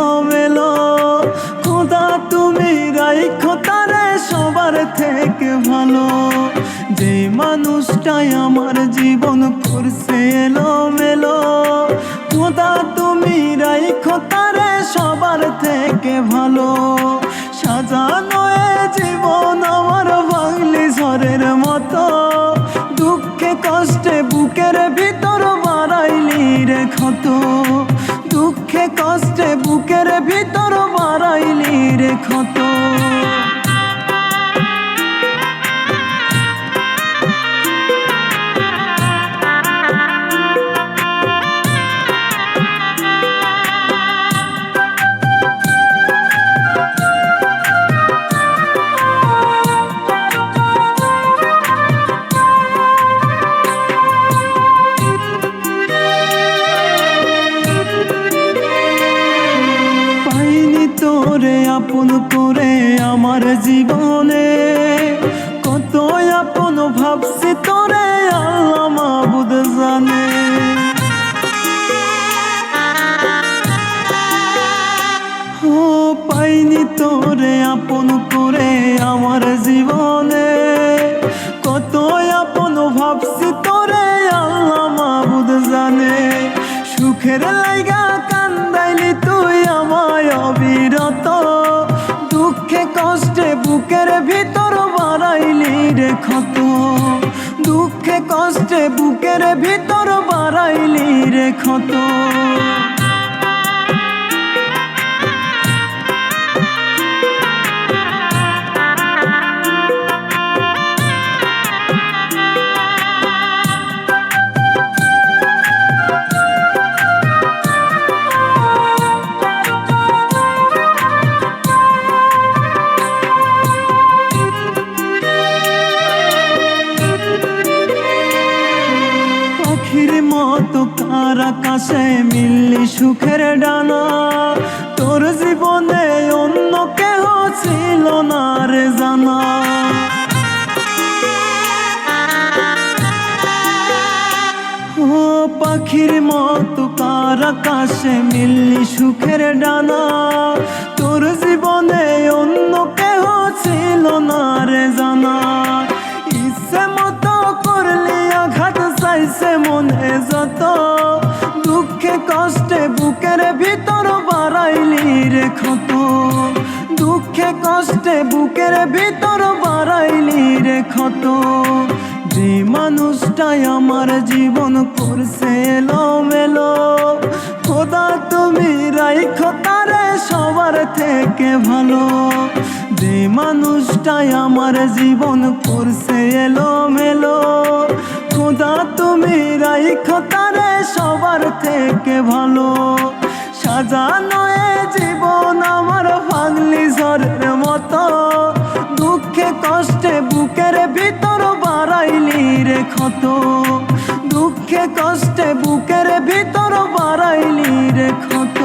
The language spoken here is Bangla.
এলোমেলো। খোদা তুমি রাইখো তারে সবার থেকে ভালো। যে মানুষটাই আমার জীবন করছে এলোমেলো, খোদা তুমি রাইখো তারে সবার থেকে ভালো। সাজানো এ জীবন আমার বাংলি ঝড়ের মতো, দুঃখে কষ্টে বুকের ভিতর বাড়াইলি রে ক্ষত। দুঃখে কষ্টে বুকের ভিতর বাড়াইলি রে ক্ষত। তোরে আপন করে আমার জীবনে, কত আপন ভাবছি তোরে আল্লাহ মাবুদ জানে। ও পাইনি তোরে আপন করে আমার জীবনে, কত আপন ভাবছি তোরে আল্লাহ মাবুদ জানে। সুখের লাইগা কান্দাইলি তুই আমায় অবিরত, দুঃখে কষ্টে বুকের ভিতর বাড়াইলি রে ক্ষত। দুঃখে কষ্টে বুকের ভিতর বাড়াইলি রে ক্ষত। পাখির মতো কার আকাশে মিললি সুখের ডানা, তোর জীবনে অন্য কেহ ছিল না রে জানা। ও পাখির মতো কার আকাশে মিললি সুখের ডানা, তোর জীবনে অন্য কেহ ছিল না রে জানা। ইচ্ছে মতো করলি আঘাত চাইছে মনে যত, দুঃখে কষ্টে বুকের ভিতর বাড়াইলি রে ক্ষত। দুঃখে কষ্টে বুকের ভিতর বাড়াইলি রে ক্ষত। যে মানুষটাই আমার জীবন করছে এলোমেলো, খোদা তুমি রাইখো তারে সবার থেকে ভালো। যে মানুষটাই আমার জীবন করছে এলোমেলো, খোদা তুমি রাইখো তারে সবার থেকে ভালো। সাজানো এ জীবন আমার বাংলি ঝড়ের মতো, দুঃখে কষ্টে বুকের ভিতর বাড়াইলি রে ক্ষত। দুঃখে কষ্টে বুকের ভিতর বাড়াইলি রে ক্ষত।